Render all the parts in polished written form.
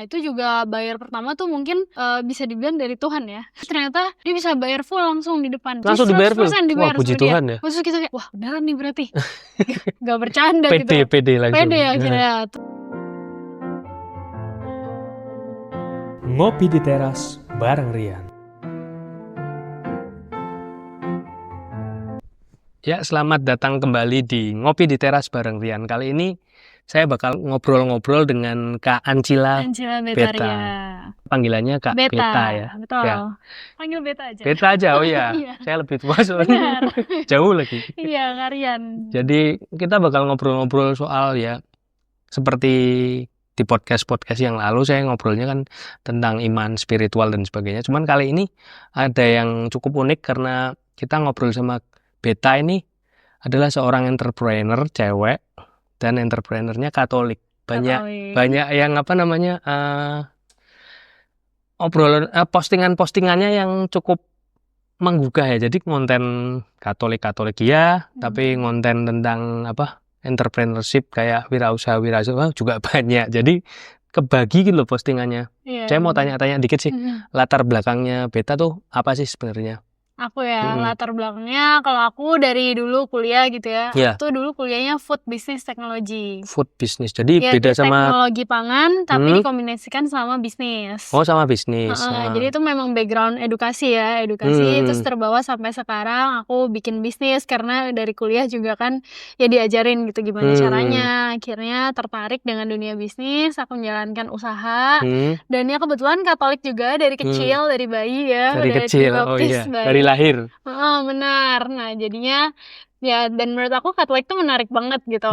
itu juga bayar pertama tuh mungkin bisa dibilang dari Tuhan ya. Ternyata dia bisa bayar full langsung di depan. Langsung dibayar full? 100% Wah, dibayar puji sama dia. Tuhan ya. Terus kita kayak, wah beneran nih berarti. Gak bercanda gitu. Pede langsung. Pede akhirnya. Ngopi di teras bareng Rian. Ya, selamat datang kembali di Ngopi di Teras bareng Rian. Kali ini saya bakal ngobrol-ngobrol dengan Kak Ancila Beta. Panggilannya Kak Beta ya. Betul. Ya. Panggil Beta aja. Beta aja, oh iya. Iya. Saya lebih tua soalnya. Jauh lagi. Iya, Rian. Jadi kita bakal ngobrol-ngobrol soal ya, seperti di podcast-podcast yang lalu saya ngobrolnya kan tentang iman spiritual dan sebagainya. Cuman kali ini ada yang cukup unik karena kita ngobrol sama Beta ini adalah seorang entrepreneur cewek dan entrepreneurnya Katolik. Banyak yang obrolan postingannya yang cukup menggugah ya. Jadi konten Katolik ya, tapi konten tentang entrepreneurship kayak wirausaha juga banyak. Jadi kebagi gitu loh postingannya. Iya, saya mau tanya-tanya dikit sih. Latar belakangnya Beta tuh apa sih sebenarnya? Aku ya, latar belakangnya kalau aku dari dulu kuliah gitu ya. Yeah. Aku tuh dulu kuliahnya food business technology. Food business. Jadi ya, beda sama teknologi pangan tapi dikombinasikan sama bisnis. Oh, sama bisnis. Jadi itu memang background edukasi ya, terus terbawa sampai sekarang aku bikin bisnis karena dari kuliah juga kan ya diajarin gitu gimana caranya. Akhirnya tertarik dengan dunia bisnis, aku menjalankan usaha. Dan ya kebetulan Katolik juga dari kecil, dari bayi ya. Dari kecil, oh iya, dari lahir. Benar. Nah jadinya ya, dan menurut aku Katolik tuh menarik banget gitu.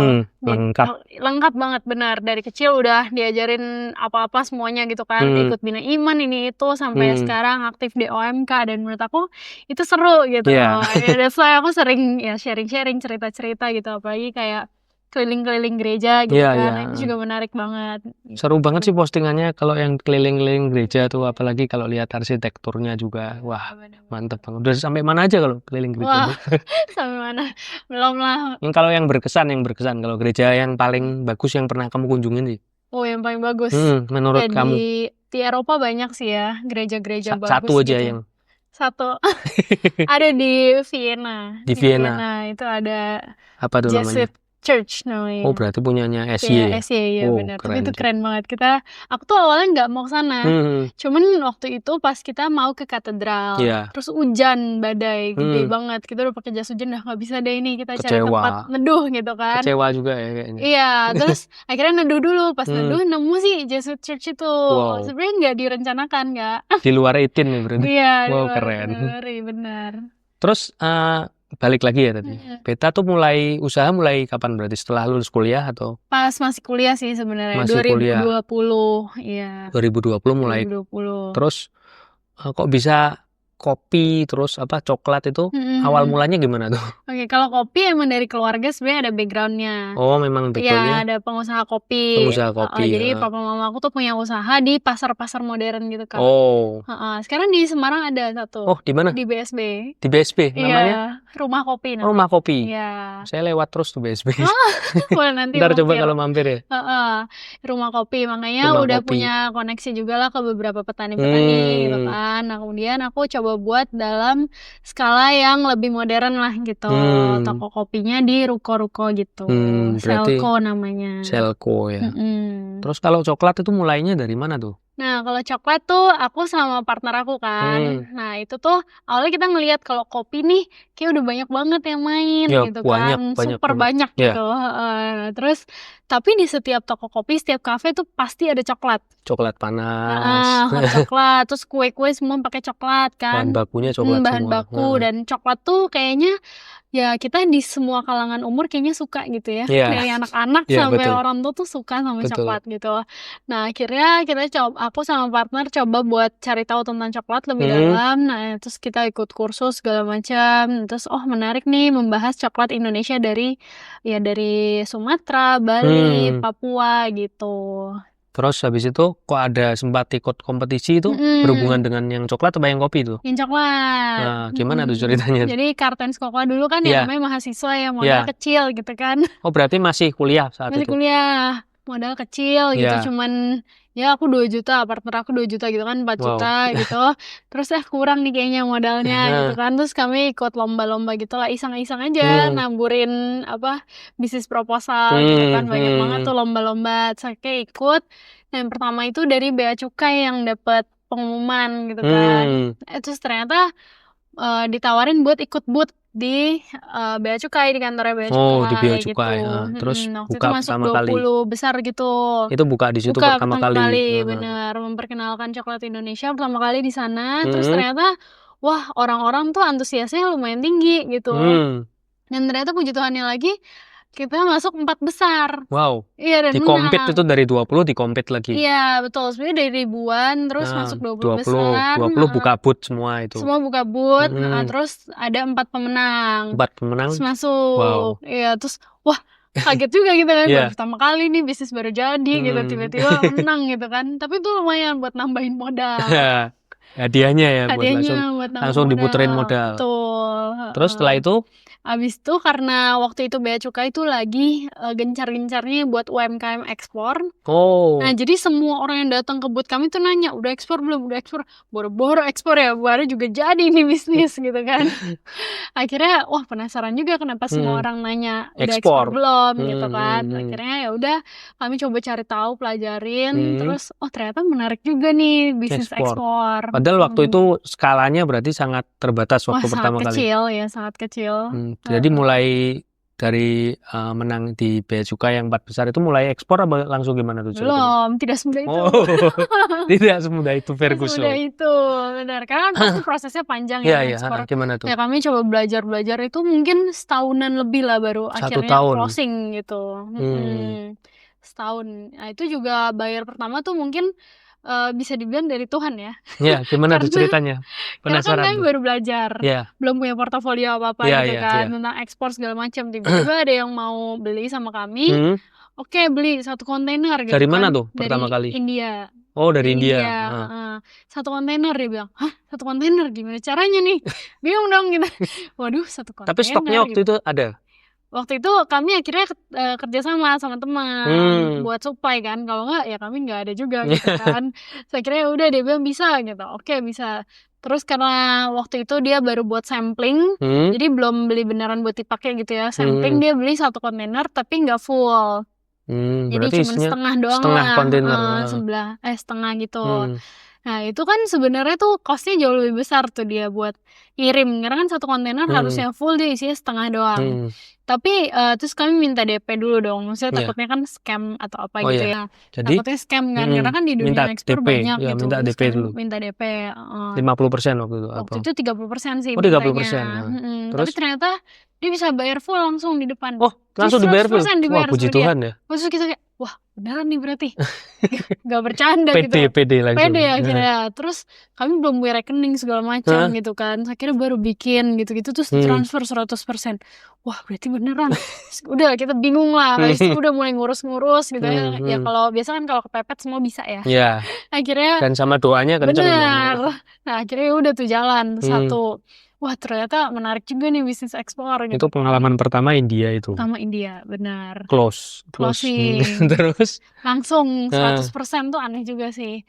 Lengkap banget, benar. Dari kecil udah diajarin apa-apa semuanya gitu kan. Ikut bina iman ini itu sampai sekarang aktif di OMK, dan menurut aku itu seru gitu. That's why aku sering ya sharing-sharing cerita-cerita gitu, apalagi kayak keliling-keliling gereja gitu kan. Nah, itu juga menarik banget. Seru banget sih postingannya kalau yang keliling-keliling gereja tuh, apalagi kalau lihat arsitekturnya juga. Wah, mantep banget. Udah sampai mana aja kalau keliling gereja? Wah, sampai mana? Belum lah. Kalau yang berkesan kalau gereja yang paling bagus yang pernah kamu kunjungin sih? Oh, yang paling bagus. Menurut kamu? Di Eropa banyak sih ya gereja-gereja bagus. Satu aja gitu. yang. Satu. Ada di Vienna. Di Vienna itu ada apa tuh namanya? Church namanya. Oh, berarti punyanya SY. SY ya, benar. Tapi itu keren banget. Aku tuh awalnya nggak mau ke sana. Cuman waktu itu pas kita mau ke katedral, terus hujan badai gede banget. Kita udah pakai jas hujan, nggak bisa deh ini, kita cari tempat neduh gitu kan. Kecewa juga ya kayaknya. Iya, terus akhirnya neduh dulu. Pas neduh nemu sih Jesuit Church itu. Wow. Sebenarnya nggak direncanakan, nggak. Di luar itin nih berarti. Iya, wow, keren. Benar. Terus balik lagi ya tadi. Beta tuh mulai kapan berarti? Setelah lulus kuliah atau? Pas masih kuliah sih sebenarnya. 2020. Iya. 2020 mulai. 2020. Terus kok bisa kopi terus coklat itu awal mulanya gimana tuh? Oke, kalau kopi emang dari keluarga sebenarnya ada backgroundnya. Oh, memang backgroundnya? Iya, ada pengusaha kopi. Jadi ya. papa mama aku tuh punya usaha di pasar-pasar modern gitu kan. Oh. Sekarang di Semarang ada satu. Oh, di mana? Di BSB. Di BSB namanya? Iya, rumah kopi namanya. Rumah kopi. Iya. Saya lewat terus tuh BSB. Boleh nanti. Ntar coba kalau mampir ya. Rumah kopi, makanya rumah udah kopi. punya koneksi juga lah ke beberapa petani-petani gitu kan. Nah, kemudian aku coba buat dalam skala yang lebih modern lah gitu. Toko kopinya di ruko-ruko gitu. Selco namanya. Selco ya. Terus kalau coklat itu mulainya dari mana tuh? Nah, kalau coklat tuh aku sama partner aku kan. Nah, itu tuh awalnya kita ngelihat kalau kopi nih kayak udah banyak banget yang main gitu kan. Super banyak gitu. Terus tapi di setiap toko kopi, setiap kafe tuh pasti ada coklat. Coklat panas. Coklat, terus kue-kue semua pakai coklat kan. Bahan bakunya coklat bahan semua. baku dan coklat tuh kayaknya ya kita di semua kalangan umur kayaknya suka gitu ya. Dari anak-anak sampai orang tua tuh suka sama coklat gitu. Nah, akhirnya aku sama partner coba buat cari tahu tentang coklat lebih dalam. Nah, terus kita ikut kursus segala macam. Terus menarik nih membahas coklat Indonesia dari Sumatera, Bali, Papua gitu. Terus habis itu kok ada sempat ikut kompetisi itu berhubungan dengan yang coklat atau yang kopi itu? Yang coklat. Nah, gimana tuh ceritanya? Jadi Kartens Kokoa dulu kan namanya mahasiswa ya, modal kecil gitu kan. Oh, berarti masih kuliah saat masih itu? Kuliah. modal kecil gitu, Iya. cuman ya aku 2 juta, partner aku 2 juta gitu kan, 4 Wow. juta gitu. Terus kurang nih kayaknya modalnya gitu kan. Terus kami ikut lomba-lomba gitulah, iseng-iseng aja naburin bisnis proposal gitu kan. Banyak banget tuh lomba-lomba. Terus akhirnya ikut. Nah, yang pertama itu dari Bea Cukai yang dapat pengumuman gitu kan. Terus ternyata ditawarin buat ikut booth di Bea Cukai, di kantornya Bea Oh, di Bea Cukai gitu. Cukai. Terus Waktu itu buka masuk pertama kali. 20 besar gitu. Itu buka di situ Buka pertama pertama kali, kali. bener. Memperkenalkan coklat Indonesia pertama kali di sana. Terus ternyata, wah, orang-orang tuh antusiasnya lumayan tinggi gitu. Dan ternyata puji Tuhannya lagi, kita masuk 4 besar. Wow. Iya, dan Di compete menang. itu dari 20 di compete lagi. Iya, betul. Sebenarnya dari ribuan, terus masuk 20 besar. 20 buka booth semua itu. Semua buka booth. Terus ada 4 pemenang. 4 pemenang. Terus masuk. Wow. Iya, terus wah, kaget juga gitu kan. Iya. Pertama kali nih bisnis baru jadi gitu, tiba-tiba menang gitu kan. Tapi itu lumayan buat nambahin modal. Hadiahnya ya Hadiahnya buat langsung diputerin modal. Betul. Terus setelah itu? Abis itu karena waktu itu Bea Cukai itu lagi gencar-gencarnya buat UMKM ekspor. Oh. Nah, jadi semua orang yang datang ke booth kami tuh nanya, udah ekspor belum? Udah ekspor? Boro-boro ekspor ya, baru juga jadi nih bisnis gitu kan. Akhirnya, wah, penasaran juga kenapa semua orang nanya udah ekspor belum gitu kan. Akhirnya ya udah kami coba cari tahu, pelajarin, terus ternyata menarik juga nih bisnis ekspor. Padahal waktu itu skalanya berarti sangat terbatas waktu pertama sangat kali. kecil ya, sangat kecil. Jadi mulai dari menang di Bea Cukai yang 4 besar itu mulai ekspor apa langsung gimana tuh? Belum, tidak semudah itu. Tidak semudah itu Ferguson. Semudah itu, benar. Karena kan pasti prosesnya panjang ya ekspor. Gimana tuh? Ya kami coba belajar itu mungkin setahunan lebih lah baru 1 akhirnya tahun. closing gitu. Setahun. Nah, itu juga bayar pertama tuh mungkin bisa dibilang dari Tuhan ya. Ya, gimana tuh ceritanya? Karena Penasaran. kan kami baru belajar, belum punya portofolio apa-apa gitu kan, tentang ekspor segala macam. Tiba-tiba ada yang mau beli sama kami, oke, beli 1 kontainer gitu. Dari mana kan. tuh pertama Dari kali? India. Oh, dari India. 1 kontainer, dia bilang, hah, 1 kontainer gimana caranya nih? Bingung dong gitu. Waduh, 1 kontainer. Tapi stoknya waktu itu ada? Waktu itu kami akhirnya kerja sama teman buat supply kan, kalau enggak ya kami nggak ada juga gitu kan. Saya kira udah, dia bilang bisa gitu, oke bisa. Terus karena waktu itu dia baru buat sampling, jadi belum beli beneran buat dipakai gitu ya. Sampling dia beli 1 kontainer tapi nggak full. Jadi cuma setengah doang setengah lah, kontainer. setengah gitu. Nah, itu kan sebenarnya tuh cost-nya jauh lebih besar tuh dia buat ngirim. Karena kan 1 kontainer harusnya full, dia isinya setengah doang. Tapi terus kami minta DP dulu dong. Maksudnya takutnya kan scam atau apa gitu ya. Jadi, takutnya scam kan. Karena kan di dunia ekspor banyak gitu. minta Terus DP dulu. minta DP. 50% waktu itu apa? Waktu itu 30% sih. Oh, 30%. Tapi ternyata dia bisa bayar full langsung di depan. Oh, langsung dibayar full? Wah, puji Tuhan ya. Terus kita kayak, wah, beneran nih berarti. Gak bercanda gitu. Pede langsung. Pede akhirnya. Terus kami belum punya rekening segala macam gitu kan. Akhirnya baru bikin gitu-gitu terus transfer 100%. Wah, berarti beneran. Udah kita bingung lah. Habis itu udah mulai ngurus-ngurus gitu ya. Ya kalau biasa kan kalau kepepet semua bisa ya. Iya. Akhirnya dan sama doanya kenceng. Benar. Nah, akhirnya udah tuh jalan satu. Wah, ternyata menarik juga nih bisnis ekspor gitu. Itu pengalaman pertama India itu. Pertama India, benar. Closing. Terus langsung 100% tuh aneh juga sih.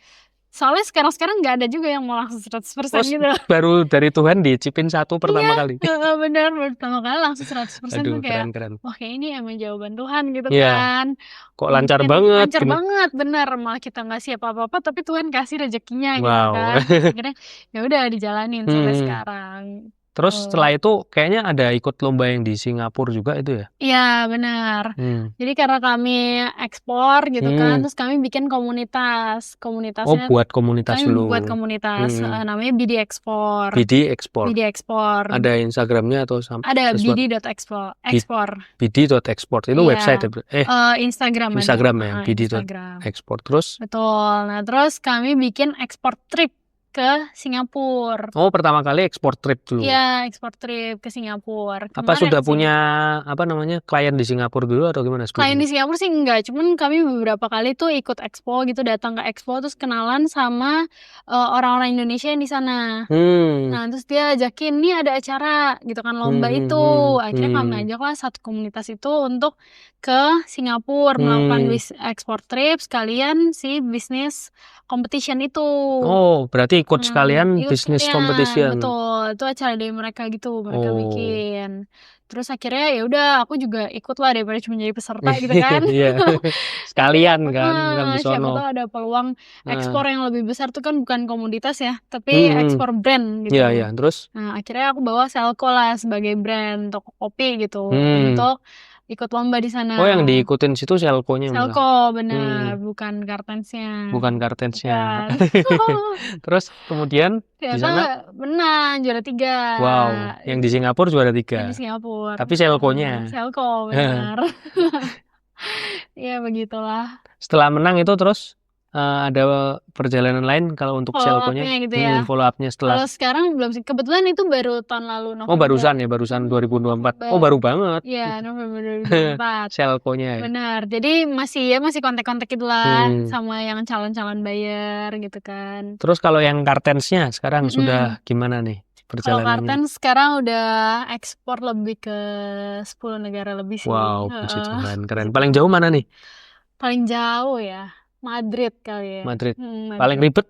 Soalnya sekarang nggak ada juga yang mau langsung 100% gitu. Baru dari Tuhan dicipin 1 pertama kali. Benar, pertama kali langsung 100% tuh kayak keren. wah, kayak ini emang jawaban Tuhan gitu ya. kan. Kok lancar banget. Lancar banget, benar. Malah kita nggak siap apa-apa tapi Tuhan kasih rezekinya gitu kan. Akhirnya ya udah dijalanin sampai sekarang. Terus setelah itu kayaknya ada ikut lomba yang di Singapura juga itu ya? Iya, benar. Jadi karena kami ekspor gitu kan, terus kami bikin komunitas. Komunitasnya buat komunitas dulu. Buat komunitas, namanya BD Ekspor. BD Ekspor. BD Ekspor. Ada Instagramnya atau ada bd.ekspor. bd.ekspor itu website Instagram ya, bd.ekspor. Terus? Betul. Nah, terus kami bikin ekspor trip. ke Singapura. Oh, pertama kali ekspor trip dulu. Iya, ekspor trip ke Singapura. Apa Kemarin sudah sih. punya klien di Singapura dulu atau gimana Klien sebelumnya? di Singapura sih enggak, cuman kami beberapa kali tuh ikut expo gitu, datang ke expo terus kenalan sama orang-orang Indonesia yang di sana. Nah, terus dia ajakin, nih ada acara gitu kan, lomba itu. Akhirnya kami ajaklah satu komunitas itu untuk ke Singapura melakukan ekspor trip sekalian si bisnis competition itu. Oh, berarti ikut sekalian Ikut bisnis sekalian, competition. betul. Itu acara dari mereka gitu, mereka bikin. Terus akhirnya ya udah aku juga ikut lah daripada cuma jadi peserta gitu kan. Iya. Sekalian kan Siapa sono. tahu ada peluang ekspor yang lebih besar tuh kan bukan komoditas ya, tapi ekspor brand gitu. Iya, terus? Nah, akhirnya aku bawa Selco lah sebagai brand toko kopi gitu untuk ikut lomba di sana. Oh, yang diikutin situ Selco-nya malah. Selco, benar, bukan Kartensnya. Bukan Kartensnya. Bukan. Terus kemudian di sana Ternyata menang juara 3. wow, yang di Singapura juara 3. Yang di Singapura. Tapi Selco-nya. Selco, benar. Ya begitulah. Setelah menang itu terus ada perjalanan lain kalau untuk Follow Selco-nya? up-nya gitu ya. Follow up-nya setelah. Kalau sekarang belum sih. Kebetulan itu baru tahun lalu November. Oh, barusan 2024. Oh, baru banget. Iya, November 2024. Selco-nya ya. Benar. Jadi masih kontak-kontak itulah sama yang calon-calon buyer gitu kan. Terus kalau yang Kartensnya sekarang sudah gimana nih perjalanannya? Kalau Kartens sekarang udah ekspor lebih ke 10 negara lebih sih. Wow, puji Tuhan, keren. Paling jauh mana nih? Paling jauh ya Madrid kali ya. Madrid. Paling ribet?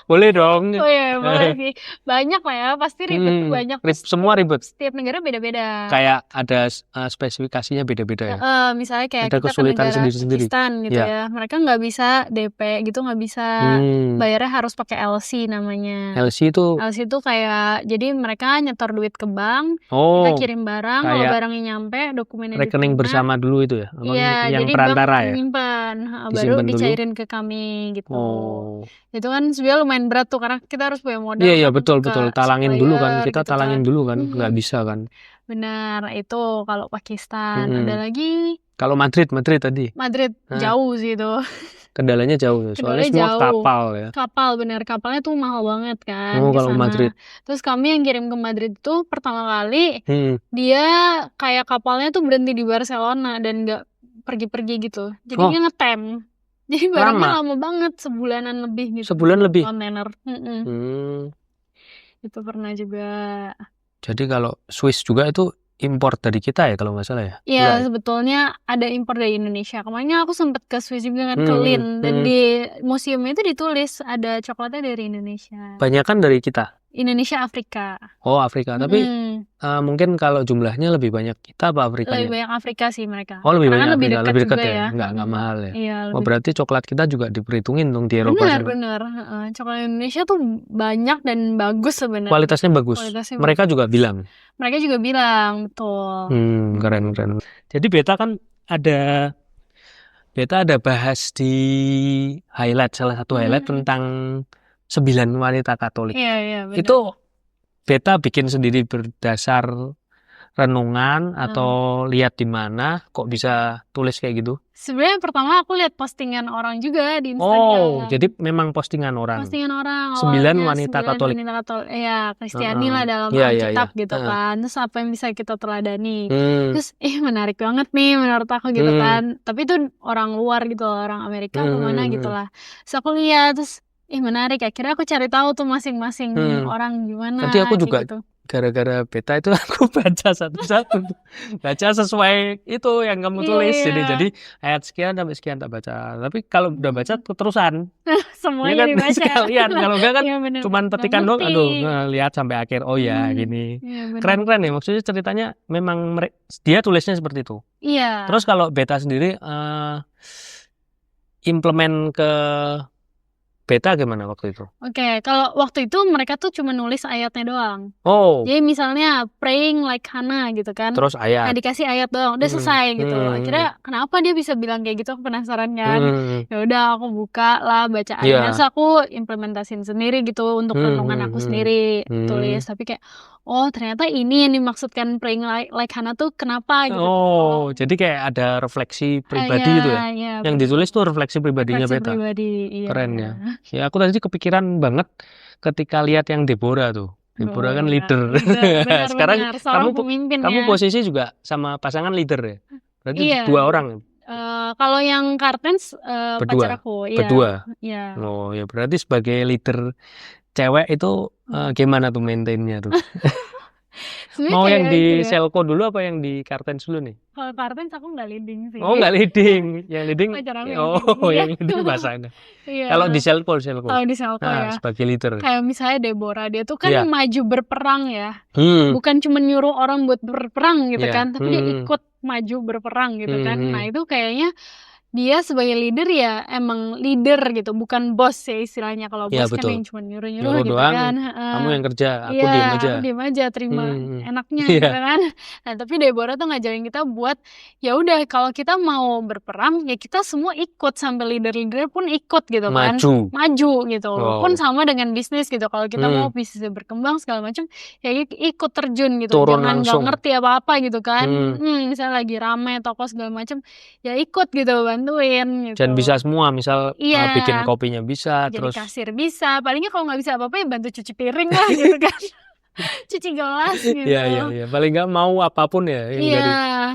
Boleh dong. Oh iya, boleh sih. Banyak lah ya, pasti ribet tuh banyak. Semua ribet. Setiap negara beda-beda. Kayak ada spesifikasinya beda-beda ya. Misalnya kayak ada kita kesulitan ke negara sendiri-sendiri. Pakistan gitu ya. Mereka nggak bisa DP gitu, nggak bisa. Bayarnya harus pakai LC namanya. LC itu kayak jadi mereka nyetor duit ke bank, kita kirim barang, kalau barangnya nyampe dokumennya rekening bersama dulu itu ya. Iya, yang jadi perantara bank ya. menyimpan, baru dicairin ke kami gitu. Itu kan sebenarnya lumayan berat tuh karena kita harus punya modal. Iya, betul. Talangin dulu kan, kita gitu talangin dulu kan, nggak bisa kan. Benar, itu kalau Pakistan. Ada lagi. Kalau Madrid tadi. Madrid jauh sih itu. Kendalanya jauh ya, soalnya semua kapal ya. Kapal, benar, kapalnya tuh mahal banget kan. Oh, kalau Madrid. Terus kami yang kirim ke Madrid tuh pertama kali dia kayak kapalnya tuh berhenti di Barcelona dan nggak pergi-pergi gitu. Jadinya ngetem. Jadi barangnya lama banget, sebulanan lebih gitu. Sebulan lebih? Kontainer. Itu pernah juga. Jadi kalau Swiss juga itu import dari kita ya kalau nggak salah ya? Iya, sebetulnya ada impor dari Indonesia. Kemarin aku sempet ke Swiss juga kan, ke Linz. Dan di museumnya itu ditulis ada coklatnya dari Indonesia. Banyak kan dari kita? Indonesia, Afrika. Oh, Afrika. Tapi mungkin kalau jumlahnya lebih banyak kita apa Afrikanya? Lebih banyak Afrika sih mereka. Oh, lebih Karena banyak kan lebih dekat juga ya? Nggak mahal ya? Iya, Oh, berarti coklat kita juga diperhitungin dong di Eropa sana? Benar. Coklat Indonesia tuh banyak dan bagus sebenarnya. Kualitasnya bagus? Mereka juga bilang? Mereka juga bilang, betul. Keren. Jadi Beta ada bahas di highlight, salah satu highlight tentang 9 wanita Katolik. Iya, benar. Itu Beta bikin sendiri berdasar renungan atau lihat di mana kok bisa tulis kayak gitu? Sebenarnya pertama aku lihat postingan orang juga di Instagram. Oh, jadi memang postingan orang. 9 wanita Katolik. Ya, Kristiani lah dalam Alkitab gitu kan. Terus apa yang bisa kita teladani? Terus menarik banget nih menurut aku gitu kan. Tapi itu orang luar gitu, orang Amerika atau mana gitu lah. Terus aku lihat terus menarik. Akhirnya aku cari tahu tuh masing-masing orang gimana. Nanti aku juga gitu. Gara-gara Beta itu aku baca satu-satu. Baca sesuai itu yang kamu tulis. Jadi ayat sekian sampai sekian tak baca. Tapi kalau udah baca terusan. Semuanya kan dibaca. Sekalian. Kalau enggak kan cuman petikan doang. Lihat sampai akhir. Oh ya gini. Keren-keren ya. Maksudnya ceritanya memang dia tulisnya seperti itu. Iya. Terus kalau Beta sendiri implement ke Beta gimana waktu itu? Oke, kalau waktu itu mereka tuh cuma nulis ayatnya doang. Oh. Jadi misalnya praying like Hannah gitu kan. Terus ayat. Nah, dikasih ayat doang, udah selesai gitu. Akhirnya kenapa dia bisa bilang kayak gitu? Aku penasaran kan. Ya udah aku buka lah baca ayat. Terus aku implementasin sendiri gitu untuk renungan aku sendiri tulis. Tapi kayak oh ternyata ini yang dimaksudkan praying like Hannah tuh kenapa gitu. Oh, jadi kayak ada refleksi pribadi gitu ya. Iya, Yang ditulis tuh refleksi pribadinya refleksi Peta. pribadi, iya. Keren ya. Ya aku tadi kepikiran banget ketika lihat yang Deborah tuh. Deborah kan leader. Benar, Sekarang seorang pemimpin kamu ya. posisi juga sama pasangan leader ya. Berarti Iya. 2 orang. Kalau yang Kartens pacar aku, iya. Berdua. Iya. Oh ya berarti sebagai leader cewek itu gimana tuh maintainnya tuh? Mau yang di Selco dulu apa yang di Kartens dulu nih? Kalau Kartens aku nggak leading sih. Oh nggak leading, yang leading. Pacar aku yang leading pasangan. Iya. Kalau di Selco. Kalau di Selco ya. Sebagai leader. Kayak misalnya Deborah, dia tuh kan maju berperang ya. Bukan cuma nyuruh orang buat berperang gitu kan, tapi dia ikut maju berperang gitu kan. Nah itu kayaknya dia sebagai leader ya emang leader gitu, bukan bos ya istilahnya. Kalau bos kan yang cuma nyuruh-nyuruh gitu doang, kan. Kamu yang kerja, aku diem aja. Aku diem aja, terima enaknya gitu kan. Nah tapi Deborah tuh ngajarin kita buat ya udah kalau kita mau berperang ya kita semua ikut, sampai leader-leader pun ikut gitu kan. Maju gitu. Pun sama dengan bisnis gitu. Kalau kita mau bisnisnya berkembang segala macam ya ikut terjun gitu. Jangan nggak ngerti apa-apa gitu kan. Misalnya lagi rame toko segala macam ya ikut gitu, bantuin gitu. Dan bisa semua, misal bikin kopinya bisa, jadi terus kasir bisa, palingnya kalau nggak bisa apa-apa ya bantu cuci piring lah gitu kan. Cuci gelas gitu. Iya. Paling nggak mau apapun ya.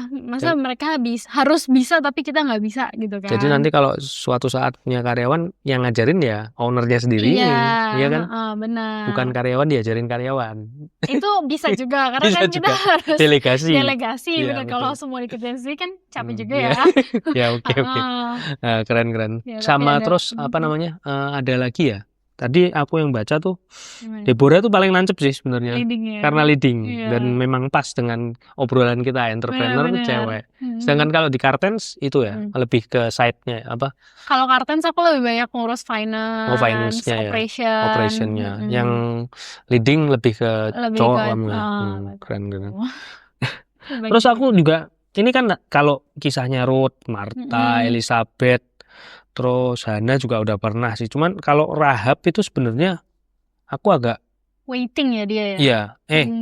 Masa mereka harus bisa tapi kita nggak bisa gitu kan. Jadi nanti kalau suatu saat punya karyawan, yang ngajarin ya ownernya sendiri. Iya kan? Benar. Bukan karyawan diajarin karyawan. Itu bisa juga karena kan kita harus delegasi. Benar. Kalau semua dikerjain sendiri kan capek juga ya. Ya oke. Nah, keren. Ya, sama terus apa namanya? Ada lagi ya. Tadi aku yang baca tuh Deborah tuh paling nancep sih sebenarnya, karena leading dan memang pas dengan obrolan kita, entrepreneur cewek. Sedangkan kalau di Kartens itu ya lebih ke side-nya apa? Kalau Kartens aku lebih banyak ngurus finance, operationnya. Yang leading lebih ke cowok kamu ya. Keren. Terus aku juga ini kan kalau kisahnya Ruth, Martha, Elizabeth, terus Hannah juga udah pernah sih. Cuman kalau Rahab itu sebenarnya aku agak waiting ya dia ya. Iya,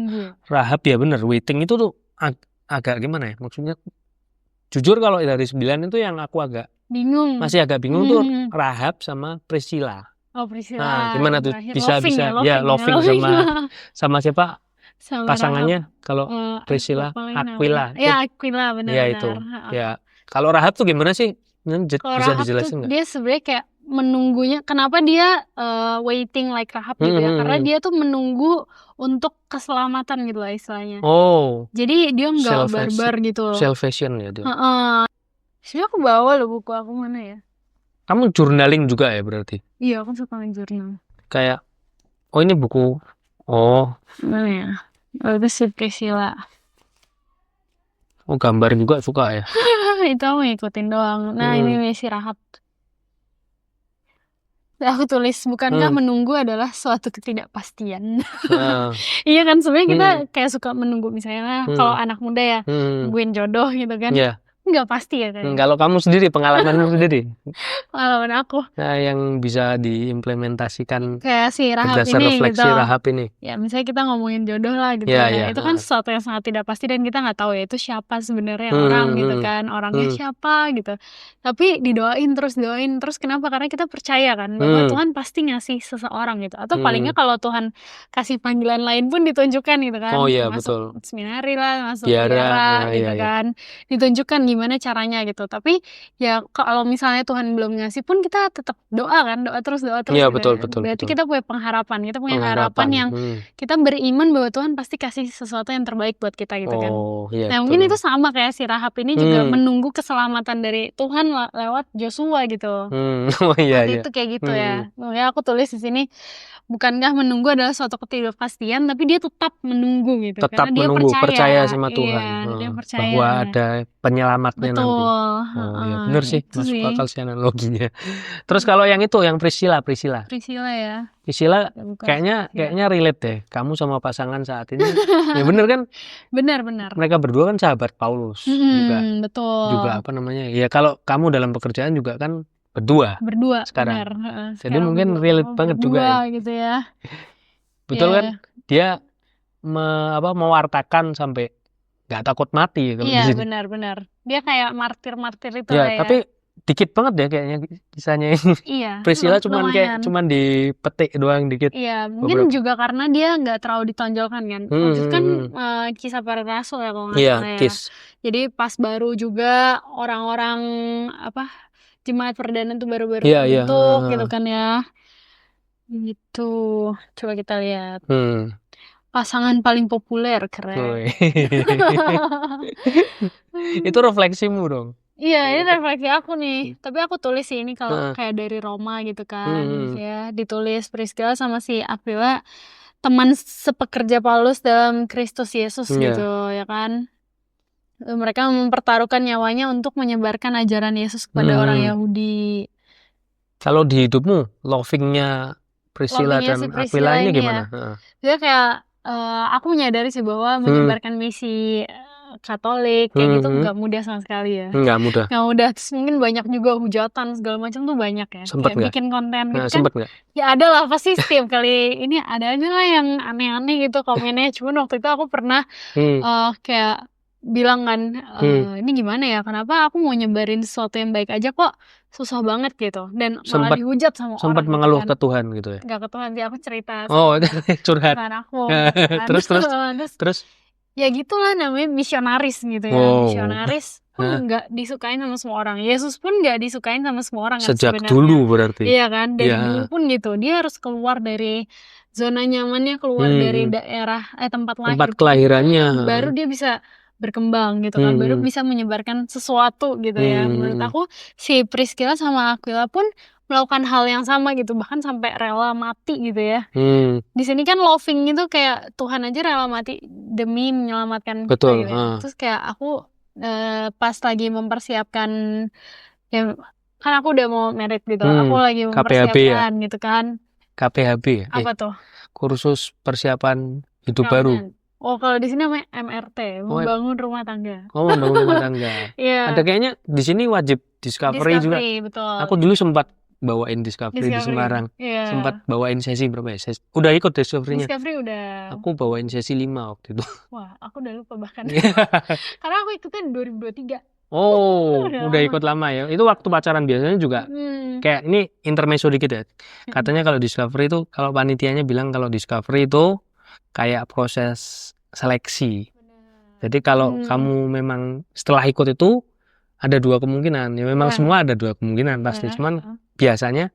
Rahab ya bener, waiting itu tuh agak gimana ya? Maksudnya jujur kalau dari 9 itu yang aku agak bingung. Masih agak bingung tuh Rahab sama Priscilla. Oh, Priscilla. Nah, gimana tuh bisa loving sama siapa? Sama pasangannya Rahab. Kalau Priscilla, Aquila. Ya, Aquila benar. Ya itu. Ya. Kalau Rahab tuh gimana sih? Bisa dijelasin nggak? Dia sebenarnya kayak menunggunya. Kenapa dia waiting like Rahab gitu ya? Karena dia tuh menunggu untuk keselamatan gitu lah istilahnya. Oh. Jadi dia nggak barbar gitu. Salvation ya dia. Sebenarnya aku bawa loh buku aku mana ya? Kamu journaling juga ya berarti? Iya, aku suka jurnal. Kayak, ini buku. Mana ya? Itu si Priscilla. Gambar juga suka ya? Itu aku ngikutin doang. Nah ini si Rahab. Aku tulis, bukankah menunggu adalah suatu ketidakpastian. Iya kan, sebenarnya kita kayak suka menunggu misalnya kalau anak muda ya nungguin jodoh gitu kan. Nggak pasti ya kan. Kalau kamu sendiri, pengalamanmu sendiri? Pengalaman aku. Nah, yang bisa diimplementasikan kayak si Rahab berdasar ini refleksi gitu. Rahab ini. Ya misalnya kita ngomongin jodoh lah gitu itu kan sesuatu yang sangat tidak pasti dan kita nggak tahu ya itu siapa sebenarnya orang gitu kan, orangnya siapa gitu. Tapi didoain terus kenapa? Karena kita percaya kan bahwa Tuhan pasti ngasih seseorang gitu. Atau palingnya kalau Tuhan kasih panggilan lain pun ditunjukkan gitu kan. Masuk seminari lah, masuk biara gitu kan. Ditunjukkan gimana caranya gitu. Tapi ya kalau misalnya Tuhan belum ngasih pun kita tetap doa kan, doa terus Iya, gitu. betul. Berarti kita punya pengharapan. Kita punya harapan yang kita beriman bahwa Tuhan pasti kasih sesuatu yang terbaik buat kita gitu kan. Nah, mungkin itu sama kayak si Rahab ini juga menunggu keselamatan dari Tuhan lewat Joshua gitu. Itu kayak gitu ya. Makanya aku tulis di sini, bukankah menunggu adalah suatu ketidakpastian, tapi dia tetap menunggu gitu. Tetap karena menunggu, dia percaya sama Tuhan. Dia percaya bahwa ada penyelamatnya nanti. Ya bener sih, masuk akal sih analoginya. Terus kalau yang itu, yang Priscilla ya. Priscilla kayaknya relate deh. Kamu sama pasangan saat ini. Ya bener kan? Benar. Mereka berdua kan sahabat Paulus juga. Betul. Juga apa namanya? Ya kalau kamu dalam pekerjaan juga kan berdua sekarang. Benar. Jadi mungkin relate banget juga gitu ya. Betul kan? Dia mewartakan sampai nggak takut mati kalau di Iya, sini. benar-benar. Dia kayak martir-martir itu Ya, lah ya. tapi dikit banget ya kayaknya kisahnya. Iya, Priscilla cuman lumayan. dipetik doang dikit. Iya, mungkin Beberapa. juga karena dia nggak terlalu ditonjolkan kan. Waktu itu kan kisah para rasul ya kalau nggak Iya, salah ya. Kiss. Jadi pas baru juga orang-orang jemaat perdana itu baru-baru Iya, iya. terbentuk gitu kan ya. Gitu. Coba kita lihat. Pasangan paling populer, keren. Woi. Itu refleksimu dong. Iya, ini refleksi aku nih. Tapi aku tulis sih ini kalau kayak dari Roma gitu kan. Ya, ditulis Priscilla sama si Aquila, teman sepekerja Paulus dalam Kristus Yesus gitu, ya kan. Mereka mempertaruhkan nyawanya untuk menyebarkan ajaran Yesus kepada orang Yahudi. Kalau di hidupmu, lovingnya Priscilla Lovingnya dan si Aquila Priscilla ini ini gimana? Dia kayak aku menyadari sih bahwa menyebarkan misi Katolik kayak gitu nggak mudah sama sekali ya. Nggak mudah. Nggak mudah. Terus mungkin banyak juga hujatan segala macam tuh banyak ya. Sempet kayak nggak? bikin konten gitu kan. Sempet nggak? Ya ada lah pasti setiap kali ini ada aja lah yang aneh-aneh gitu komennya. Cuman waktu itu aku pernah kayak bilang kan ini gimana ya, kenapa aku mau nyebarin sesuatu yang baik aja kok susah banget gitu, dan malah dihujat sama orang. Sempat mengeluh ke Tuhan gitu ya? Nggak ke Tuhan sih, aku cerita curhat. Tuhan aku terus ya gitulah, namanya misionaris gitu ya. Misionaris pun nggak disukain sama semua orang. Yesus pun nggak disukain sama semua orang kan, sejak sebenarnya. dulu berarti. Iya kan, dari dulu pun gitu. Dia harus keluar dari zona nyamannya, keluar dari daerah tempat lahir, tempat kelahirannya, baru dia bisa berkembang gitu kan, baru bisa menyebarkan sesuatu gitu ya. Menurut aku si Priscilla sama Aquila pun melakukan hal yang sama gitu, bahkan sampai rela mati gitu ya. Di sini kan loving itu kayak Tuhan aja rela mati demi menyelamatkan kita gitu ya. Terus kayak aku pas lagi mempersiapkan ya, kan aku udah mau merit gitu, aku lagi mempersiapkan KPHB gitu kan. KPHB apa tuh? Kursus persiapan hidup baru. Oh, kalau di sini namanya MRT, membangun rumah tangga. Oh, membangun rumah tangga. Ada kayaknya di sini wajib Discovery juga. Betul. Aku dulu sempat bawain Discovery di Semarang. Sempat bawain sesi berapa ya? Udah ikut Discovery-nya? Discovery udah. Aku bawain sesi 5 waktu itu. Wah, aku udah lupa bahkan. Karena aku ikutnya 2023. Oh, udah ikut lama ya. Itu waktu pacaran biasanya juga. Kayak ini intermezzo dikit ya. Katanya kalau Discovery itu, kalau panitianya bilang kalau Discovery itu kayak proses seleksi. Jadi kalau kamu memang setelah ikut itu ada 2 kemungkinan. Ya memang semua ada 2 kemungkinan pasti. Cuman biasanya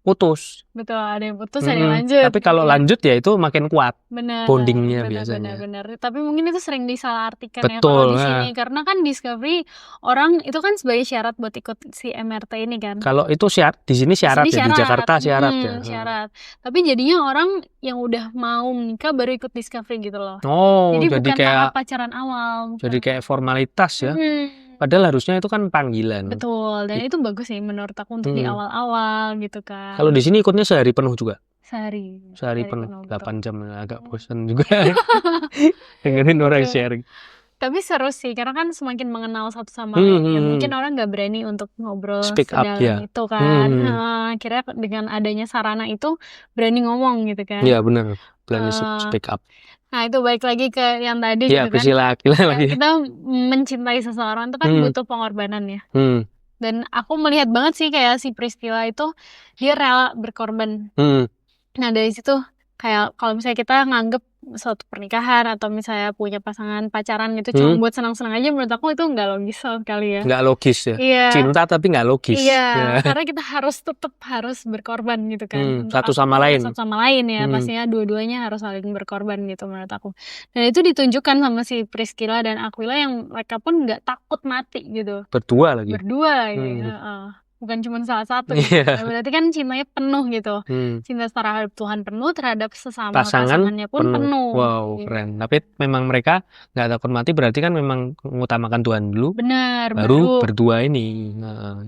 putus. Betul, ada yang putus, ada yang lanjut. Tapi kalau lanjut ya itu makin kuat. Benar, bondingnya biasanya. Benar. Tapi mungkin itu sering disalahartikan ya kalau di sini. Karena kan Discovery orang itu kan sebagai syarat buat ikut si MRT ini kan. Kalau itu syarat, di sini syarat ya, di Jakarta syarat ya. Syarat. Tapi jadinya orang yang udah mau menikah baru ikut Discovery gitu loh. Oh, jadi bukan kayak pacaran awal. Jadi kayak formalitas ya. Padahal harusnya itu kan panggilan. Betul, dan itu bagus sih menurut aku untuk di awal-awal gitu kan. Kalau di sini ikutnya sehari penuh juga? Sehari penuh 8 jam, agak bosan juga dengerin orang sharing. Tapi seru sih, karena kan semakin mengenal satu sama lain. Ya, mungkin orang nggak berani untuk ngobrol sedalam itu kan. Akhirnya dengan adanya sarana itu berani ngomong gitu kan. Iya benar, berani speak up. Nah itu balik lagi ke yang tadi gitu kan. Priscilla lagi. Kita mencintai seseorang itu kan butuh pengorbanan ya. Dan aku melihat banget sih kayak si Priscilla itu dia rela berkorban. Nah dari situ kayak kalau misalnya kita nganggep suatu pernikahan atau misalnya punya pasangan pacaran gitu cuma buat senang-senang aja, menurut aku itu nggak logis sekali ya. Nggak logis ya. Iya. Cinta tapi nggak logis. Iya. Karena kita tetap harus berkorban gitu kan. Satu sama lain. Satu sama lain ya. Pastinya dua-duanya harus saling berkorban gitu menurut aku. Dan itu ditunjukkan sama si Priscilla dan Aquila yang mereka pun nggak takut mati gitu. Berdua lagi. Bukan cuma salah satu gitu. Berarti kan cintanya penuh gitu. Cinta terhadap Tuhan penuh, terhadap sesama pasangannya pun penuh. Wow, gitu. Keren. Tapi memang mereka nggak takut mati, berarti kan memang mengutamakan Tuhan dulu. Benar. Baru berdua ini.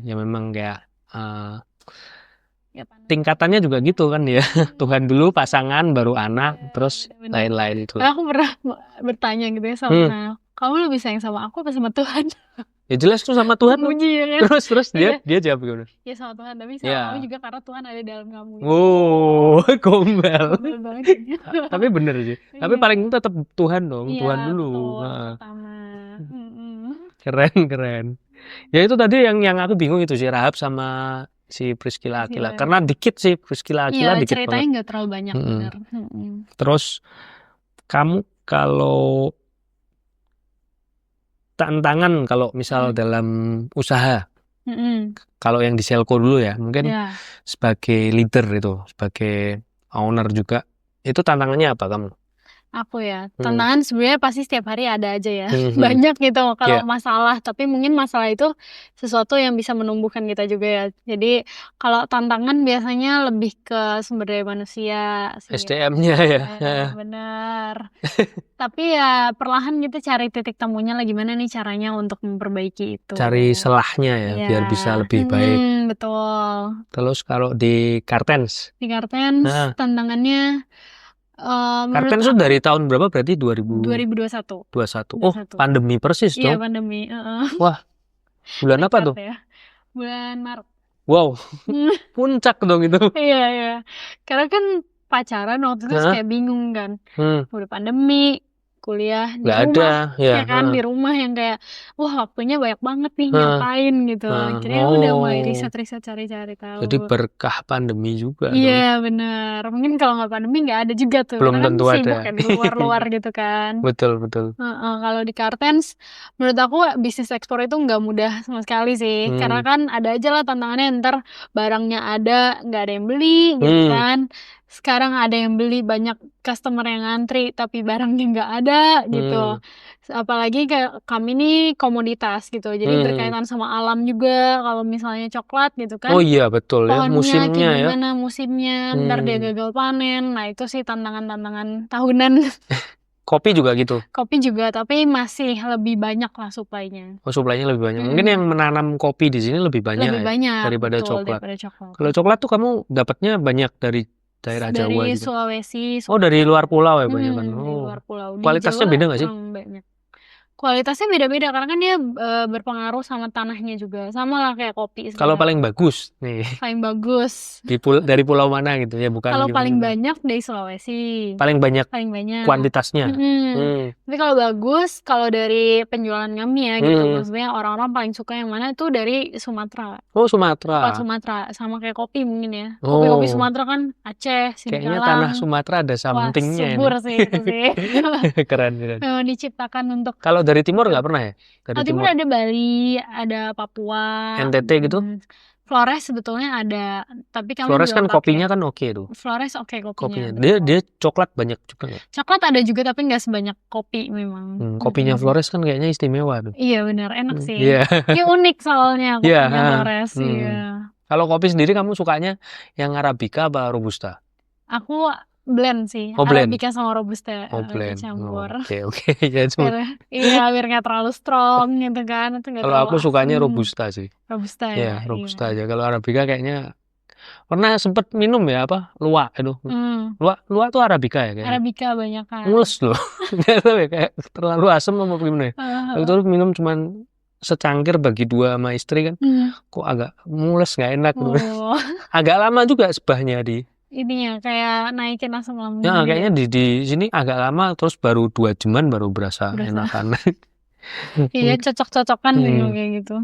Ya memang kayak tingkatannya juga gitu kan ya. Tuhan dulu, pasangan, baru anak, terus lain-lain itu. Aku pernah bertanya gitu ya sama kamu lebih sayang sama aku apa sama Tuhan? Ya jelas tuh sama Tuhan. Memuji ya kan. Terus dia jawab gimana? Ya sama Tuhan, tapi sama Ya. kamu juga karena Tuhan ada dalam kamu. Gitu. Oh, gombal. Gombal banget. Tapi bener sih. Tapi Iya. paling tetap Tuhan dong, Iya, Tuhan dulu. betul, Nah, pertama. keren. Ya itu tadi yang aku bingung itu si Rahab sama si Priscilla Aquila. Karena dikit sih Priscilla Aquila Iya, dikit ceritanya banget. nggak terlalu banyak, benar. Terus kamu kalau tantangan kalau misal dalam usaha, kalau yang di Selco dulu ya, mungkin sebagai leader itu, sebagai owner juga, itu tantangannya apa kamu? Aku ya, tantangan sebenarnya pasti setiap hari ada aja ya, banyak gitu kalau masalah, tapi mungkin masalah itu sesuatu yang bisa menumbuhkan kita juga ya. Jadi kalau tantangan biasanya lebih ke sumber daya manusia sih. SDM-nya ya. Benar. Tapi ya perlahan kita cari titik temunya lah, gimana nih caranya untuk memperbaiki itu. Cari selahnya ya, biar bisa lebih baik. Betul. Terus kalau di Kartens? Di Kartens tantangannya Kartens itu dari tahun berapa berarti? 2021. Oh, pandemi persis dong. Iya, pandemi. Wah, bulan apa tuh? Ya. Bulan Maret. Wow, puncak dong itu. Iya. Karena kan pacaran waktu itu kayak bingung kan. Udah pandemi, kuliah di rumah, ya kan, di rumah yang kayak wah waktunya banyak banget nih ngapain gitu. Jadi udah mulai riset cari-cari tahu. Jadi berkah pandemi juga. Iya benar. Mungkin kalau nggak pandemi nggak ada juga tuh. Belum tentu kan ada. Kan di luar gitu kan. Betul. Kalau di Kartens, menurut aku bisnis ekspor itu nggak mudah sama sekali sih. Karena kan ada aja lah tantangannya, ntar barangnya ada nggak ada yang beli gitu kan. Sekarang ada yang beli, banyak customer yang ngantri tapi barangnya nggak ada gitu. Apalagi kayak kami nih komoditas gitu, jadi berkaitan sama alam juga. Kalau misalnya coklat gitu kan, oh iya betul ya, musimnya gimana musimnya, ntar dia gagal panen. Nah itu sih tantangan tahunan. Kopi juga gitu? Kopi juga, tapi masih lebih banyak lah suplainya. Oh, suplainya lebih banyak. Mungkin yang menanam kopi di sini lebih banyak daripada coklat. Kalau coklat tuh kamu dapatnya banyak dari daerah Jawa dari juga? Sulawesi. Oh, dari luar pulau ya banyak kan? Dari luar pulau. Kualitasnya beda nggak sih? Banyak. Kualitasnya beda-beda karena kan dia berpengaruh sama tanahnya juga. Sama lah kayak kopi. Kalau paling bagus nih. Paling bagus. Dari pulau mana gitu ya? Bukan. Kalau paling banyak dari Sulawesi. Paling banyak. Kuantitasnya. Tapi kalau bagus, kalau dari penjualan kami ya gitu, maksudnya orang-orang paling suka yang mana itu dari Sumatera. Oh, Sumatera. Sumatera, sama kayak kopi mungkin ya. Kopi Sumatera kan Aceh, Singkalang. Kayaknya tanah Sumatera ada something-nya. Subur sih itu sih. Keren. Memang diciptakan untuk. Kalau dari timur nggak pernah ya? Dari timur ada Bali, ada Papua, NTT gitu? Flores sebetulnya ada, tapi kami Flores kan kopinya kan oke tuh. Flores oke kopinya. Dia coklat banyak juga nggak? Coklat ada juga tapi nggak sebanyak kopi memang. Kopinya Flores kan kayaknya istimewa tuh. Iya benar, enak sih. Iya. Dia unik soalnya kopinya Flores. Iya. Kalau kopi sendiri kamu sukanya yang Arabica apa Robusta? Aku blend sih, Arabica sama Robusta campur. Oke. Ya, biar nggak terlalu strong gitu kan. Kalau aku sukanya Robusta sih. Robusta ya. Robusta aja. Kalau Arabica kayaknya pernah sempet minum ya apa? Luwak itu. Luwak tuh Arabica ya kayaknya. Arabica banyak kan. Mules loh. Nggak tahu ya, kayak terlalu asam apa gimana ya. Waktu minum cuman secangkir bagi 2 sama istri kan. Kok agak mules, nggak enak. Agak lama juga sebahnya di ininya kayak naikin asam lambung. Ya kayaknya di sini agak lama, terus baru 2 jaman baru berasa enakan. Iya cocok-cocokan kayak gitu.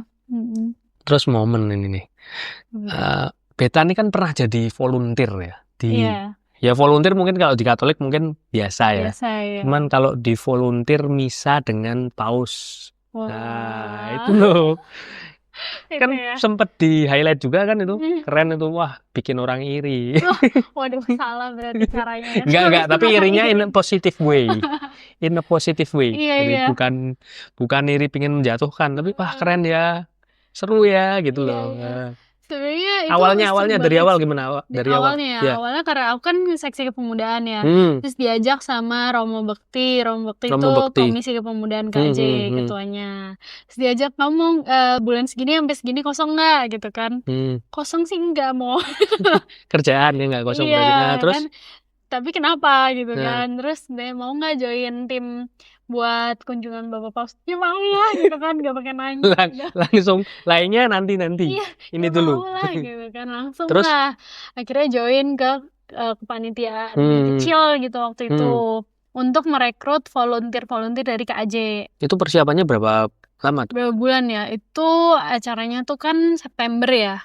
Terus momen ini nih, Beta ini kan pernah jadi volunteer ya ya volunteer mungkin kalau di Katolik mungkin biasa ya. Cuman kalau di volunteer misa dengan paus, nah itu loh. Kan sempet di highlight juga kan itu, keren itu, wah bikin orang iri. Waduh salah berarti caranya. Enggak, tapi irinya in a positive way. Jadi bukan iri pingin menjatuhkan, tapi wah keren ya, seru ya gitu loh. Sebenarnya itu awalnya dari awal gimana? Awalnya karena aku kan seksi kepemudaan ya. Terus diajak sama Romo Bekti itu Komisi Kepemudaan KJ ketuanya. Terus diajak ngomong bulan segini sampai segini kosong nggak gitu kan. Kosong sih nggak mau. Kerjaan ya nggak kosong berarti. Terus kan? tapi kenapa gitu Nah. kan. Terus dia mau nggak join tim buat kunjungan Bapak Paus? Ya mau lah gitu kan, nggak pakai nanya. Langsung lainnya nanti Iya, ini ya dulu. mau lah gitu kan, langsung Terus? lah. Akhirnya join ke kepanitiaan kecil gitu waktu itu untuk merekrut volunteer dari KAJ. Itu persiapannya berapa lama tuh? Berapa bulan ya? Itu acaranya tuh kan September ya.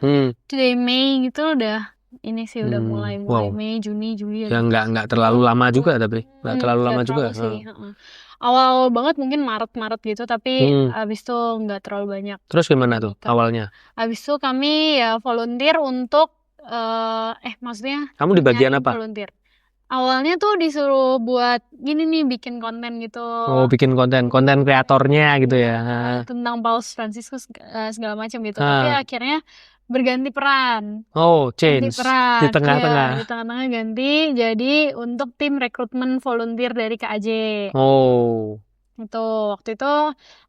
Dari Mei gitu udah ini sih udah mulai Wow. Mei, Juni, Juli. Ya nggak terlalu lama juga tapi nggak terlalu lama juga. Sih. Awal banget mungkin Maret gitu, tapi abis itu nggak terlalu banyak. Terus gimana tuh awalnya? Abis itu kami ya volunteer untuk maksudnya kamu di bagian apa? Volunteer. Awalnya tuh disuruh buat gini nih, bikin konten gitu. Oh, bikin konten kreatornya gitu ya. Tentang Paus Fransiskus segala macam gitu. Tapi akhirnya berganti peran. Oh, change. Ganti peran. Di tengah-tengah. Di tengah-tengah ganti jadi untuk tim rekrutmen volunteer dari KAJ. Oh. Itu waktu itu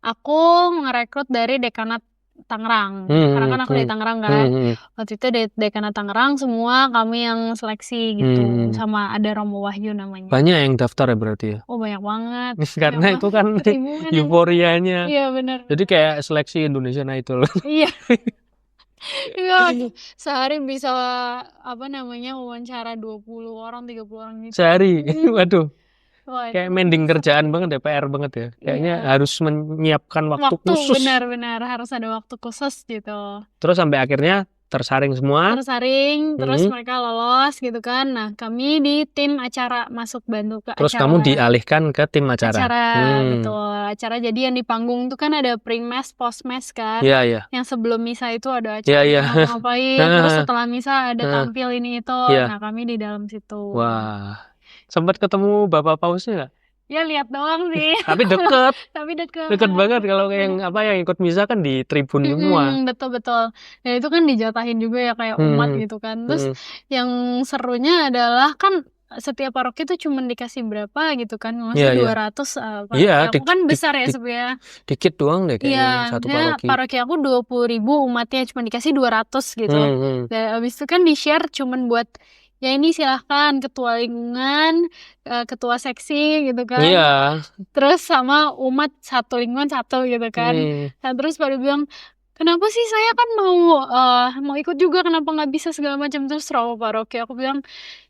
aku ngerekrut dari Dekanat Tangerang. Karena kan aku di Tangerang kan. Waktu itu di Dekanat Tangerang semua kami yang seleksi gitu. Sama ada Romo Wahyu namanya. Banyak yang daftar ya berarti ya? Oh, banyak banget. Karena itu kan euforianya. Iya benar. Jadi kayak seleksi Indonesian Idol. Iya. Iya, sehari bisa wawancara 20 orang, 30 orang gitu. Sehari. Waduh. Wah, kayak mending kerjaan banget ya, PR banget ya. Kayaknya harus menyiapkan waktu khusus. Benar-benar harus ada waktu khusus gitu. Terus sampai akhirnya tersaring semua. Terus mereka lolos gitu kan. Nah, kami di tim acara masuk bantu ke terus acara. Kamu dialihkan ke tim acara. Betul. Acara jadi yang di panggung tuh kan ada pre-mass, post-mass kan. Iya. Yang sebelum misa itu ada acara ngapain. Terus setelah misa ada tampil ini itu. Nah, kami di dalam situ. Wah. Sempat ketemu Bapak Pausnya nggak? Ya lihat doang sih. Tapi deket. Deket banget kalau yang ikut misa kan di tribun semua. Betul. Dan itu kan dijatahin juga ya kayak umat gitu kan. Terus yang serunya adalah kan setiap paroki itu cuma dikasih berapa gitu kan. Maksudnya 200 aku kan besar ya sebenarnya. Dikit doang deh kayaknya satu paroki. Paroki aku 20.000 umatnya cuma dikasih 200 gitu. Dan abis itu kan di-share cuma buat ya ini silahkan ketua lingkungan, ketua seksi gitu kan. Iya. Terus sama umat satu lingkungan satu gitu kan. Nah, terus pada bilang, kenapa sih saya kan mau ikut juga, kenapa nggak bisa segala macam. Terus Romo Paroki aku bilang,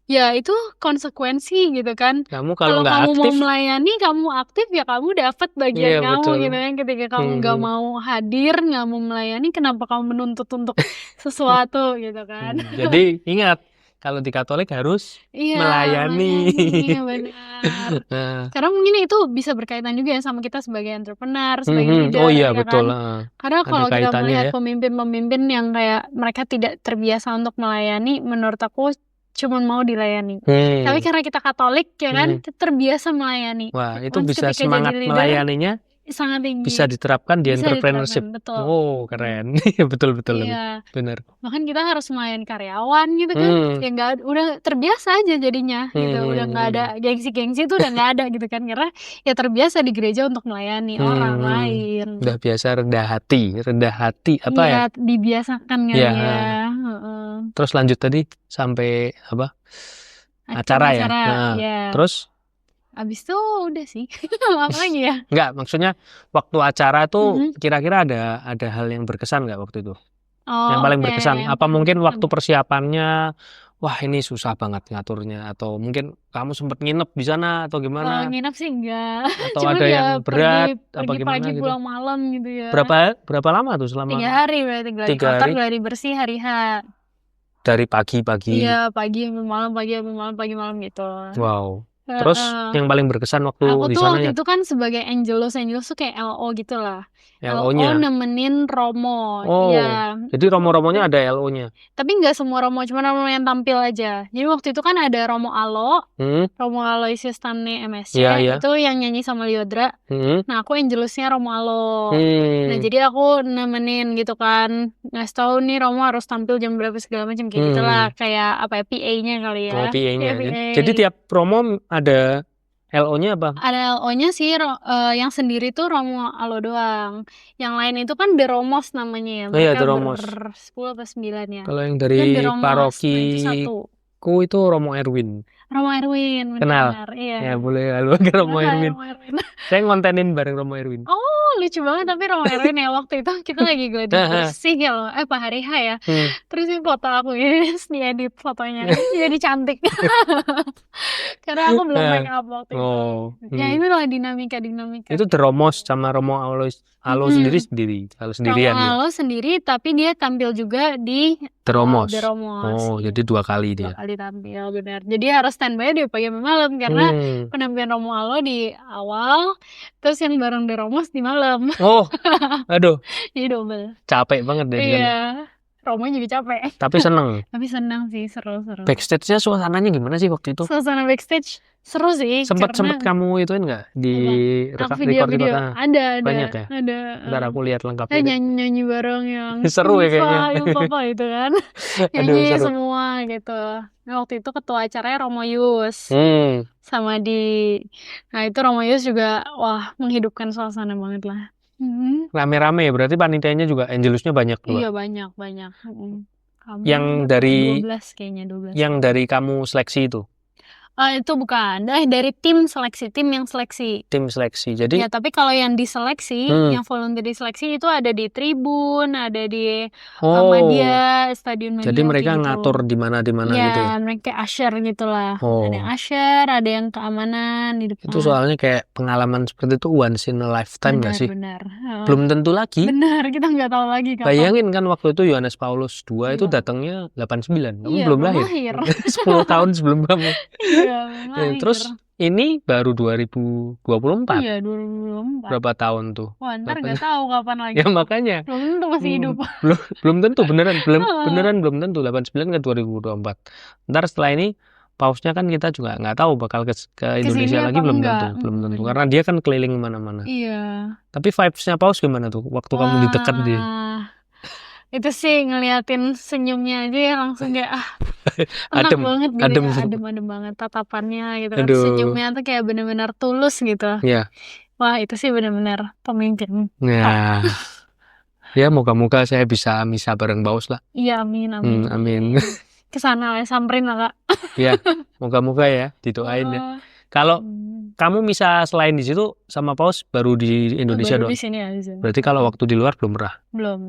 ya itu konsekuensi gitu kan. Kamu kalau nggak kamu aktif, mau melayani, kamu aktif ya kamu dapat bagian kamu betul. gitu kan. Ketika kamu nggak mau hadir, nggak mau melayani, kenapa kamu menuntut untuk sesuatu gitu kan. Jadi ingat, kalau di Katolik harus melayani. Iya benar. Karena mungkin itu bisa berkaitan juga ya sama kita sebagai entrepreneur, sebagai leader. Oh iya ya betul. Kan? Karena kalau kita melihat pemimpin-pemimpin yang kayak mereka tidak terbiasa untuk melayani, menurut aku cuma mau dilayani. Tapi karena kita Katolik ya kan, terbiasa melayani. Wah, itu bisa semangat melayaninya sangat tinggi. Bisa diterapkan di entrepreneurship. Betul. Oh, keren. Betul. Iya. Benar. Bahkan kita harus melayani karyawan gitu kan. Ya udah terbiasa aja jadinya gitu. Udah nggak ada gengsi-gengsi itu udah nggak ada gitu kan. Karena ya terbiasa di gereja untuk melayani orang lain. Udah biasa rendah hati apa ya? Dibiasakan kan ya. Terus lanjut tadi sampai apa? Acara ya. Nah, terus abis itu udah sih. Apa lagi ya? Enggak, maksudnya waktu acara tuh kira-kira ada hal yang berkesan nggak waktu itu? Yang paling berkesan? Apa mungkin waktu persiapannya, wah ini susah banget ngaturnya, atau mungkin kamu sempat nginep di sana atau gimana? Nginep sih enggak. Atau ada yang berat apa gimana pagi gitu? Pulang malam gitu ya. Berapa lama tuh selama? 3 hari berarti gladi kotor, gladi bersih hari H. Dari pagi-pagi? Iya, pagi sampai malam gitu. Wow. Terus yang paling berkesan waktu di sana? Waktu itu kan sebagai Angelus tuh kayak LO gitu lah. LO-nya? Nemenin Romo. Oh, ya. Jadi Romo-Romonya ada LO-nya? Tapi nggak semua Romo, cuma Romo yang tampil aja. Jadi waktu itu kan ada Romo Alo, Romo Aloysius Tane MSC, itu yang nyanyi sama Liodra. Nah, aku Angelusnya Romo Alo. Nah, jadi aku nemenin gitu kan. Ngasih tahu nih Romo harus tampil jam berapa segala macam kayak gitulah. Kayak apa ya, PA-nya kali ya. PA-nya. Jadi tiap Romo ada LO-nya apa? Ada LO-nya sih, yang sendiri tuh Romo Alo doang. Yang lain itu kan The Romos namanya ya. Iya, The Romos. 10 atau 9 ya. Kalau yang dari parokiku itu Romo Erwin. Romo Erwin, Kenal? benar. Iya. Ya boleh halo ke Romo Kenal Erwin. Romo Erwin. Saya ngontenin bareng Romo Erwin. Oh, lucu banget tapi Romo Erwin ya waktu itu kita lagi gladi bersih ya loh. Pak hari H ya. Terus ini foto aku ini diedit fotonya. Jadi cantik. Karena aku belum make up waktu itu. Ya ini loh dinamika. Itu The Romos sama Romo Alo sendiri kalau sendirian Romo ya. Alo sendiri tapi dia tampil juga di The Romos. The Romos. Oh, jadi 2 kali dia. 2 kali tampil, benar. Jadi harus standby di pagi sampai malam karena penampilan Romo Alo di awal, terus yang bareng The Romos di malam. Oh, aduh. Jadi double. Capek banget deh. Iya. Romo juga capek. Tapi seneng. Tapi senang sih, seru. Backstage-nya suasananya gimana sih waktu itu? Suasana backstage seru sih. Sempet kamu ituin nggak di video ada banyak ya? Ada. Ntar aku lihat lengkapnya. Nyanyi bareng yang seru ya kayaknya. Papa itu kan. Nyanyi semua gitu. Nah, waktu itu ketua acaranya Romo Yus. Sama nah itu Romo Yus juga wah menghidupkan suasana banget lah. Rame-rame ya, berarti panitianya juga Angelusnya banyak juga. Iya banyak. Yang dari 12 kayaknya 12. Yang dari kamu seleksi itu? Itu bukan, dari tim yang seleksi. Tim seleksi, jadi? Ya, tapi kalau yang diseleksi, yang volunteer diseleksi itu ada di tribun, ada di media, stadion media. Jadi mereka gitu. ngatur di mana ya, gitu ya? Mereka usher gitu lah. Ada yang usher, ada yang keamanan di depan. Itu soalnya kayak pengalaman seperti itu once in a lifetime nggak sih? Benar. Belum tentu lagi. Benar, kita nggak tahu lagi kapan. Bayangin kan waktu itu Yohanes Paulus II itu datangnya 89, kamu belum lahir. 10 tahun sebelum kamu. Terus ini baru 2024. Iya, 2024. Berapa tahun tuh? Wah, ntar nggak tahu kapan lagi. Ya makanya. Belum tentu masih hidup. Belum tentu beneran belum tentu 89 ke 2024. Ntar setelah ini pausnya kan kita juga nggak tahu bakal ke Indonesia lagi, belum tentu karena dia kan keliling kemana-mana. Iya. Tapi vibes-nya paus gimana tuh waktu kamu didekat dia? Itu sih ngeliatin senyumnya aja ya langsung kayak adem banget gitu, adem banget tatapannya gitu kan. Senyumnya tuh kayak benar-benar tulus gitu. Iya. Wah, itu sih benar-benar pemimpin. Ya. Ya, moga-moga saya bisa misa bareng paus lah. Iya, amin. Amin. Kesana ya, samperin lah Kak. Ya, moga-moga ya, didoain ya. Kalau kamu misa selain di situ sama paus baru di Indonesia doang? Baru di sini ya. Berarti kalau waktu di luar belum pernah? Belum.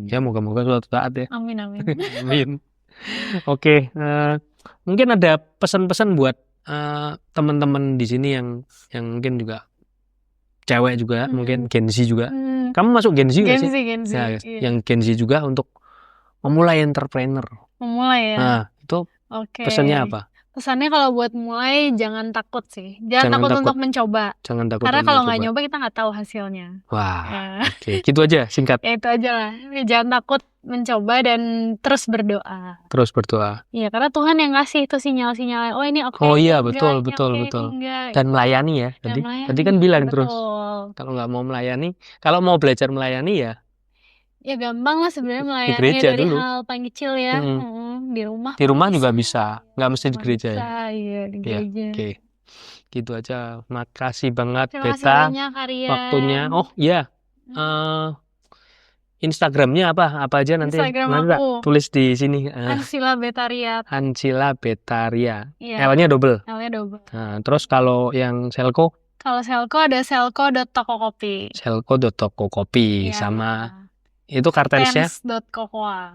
Ya moga-moga suatu saat ya. Amin. Amin. Oke, mungkin ada pesan-pesan buat teman-teman di sini yang mungkin juga cewek juga, mungkin Gen Z juga. Kamu masuk Gen Z nggak sih? Gen Z. Nah, yang Gen Z juga untuk memulai entrepreneur. Memulai ya. Nah, itu pesannya apa? Pesannya kalau buat mulai jangan takut sih. Jangan takut untuk mencoba. Jangan takut. Karena kalau nggak nyoba kita nggak tahu hasilnya. Wah, oke. Gitu aja, singkat. Ya itu aja lah. Jangan takut mencoba dan terus berdoa. Iya, karena Tuhan yang ngasih itu sinyal-sinyal. Oh ini oke. Oh iya, betul. Dan melayani ya. Tadi kan bilang terus. Kalau nggak mau melayani, kalau mau belajar melayani ya. Ya gampang lah sebenarnya melayani dari dulu. Hal paling kecil ya. Di rumah. Di rumah juga bisa, nggak mesti di gereja ya. Iya, di gereja. Ya, oke. Gitu aja. Makasih banget Terima kasih Beta banyak, waktunya. Oh iya. Instagramnya apa aja nanti aku tulis di sini. Hansila Betaria. Iya. L-nya double. Nah, terus kalau yang Selko? Kalau Selko ada selko.tokokopi. Selko.tokokopi sama itu kartensnya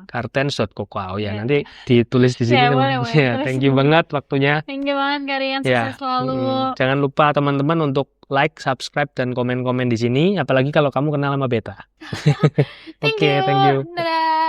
kartens.cocoa. Oh ya, nanti ditulis di sini. Ya, thank you banget waktunya. Thank you banget Karian, sukses selalu. Jangan lupa teman-teman untuk like, subscribe dan komen-komen di sini, apalagi kalau kamu kenal sama Beta. Oke, thank you. Dadah.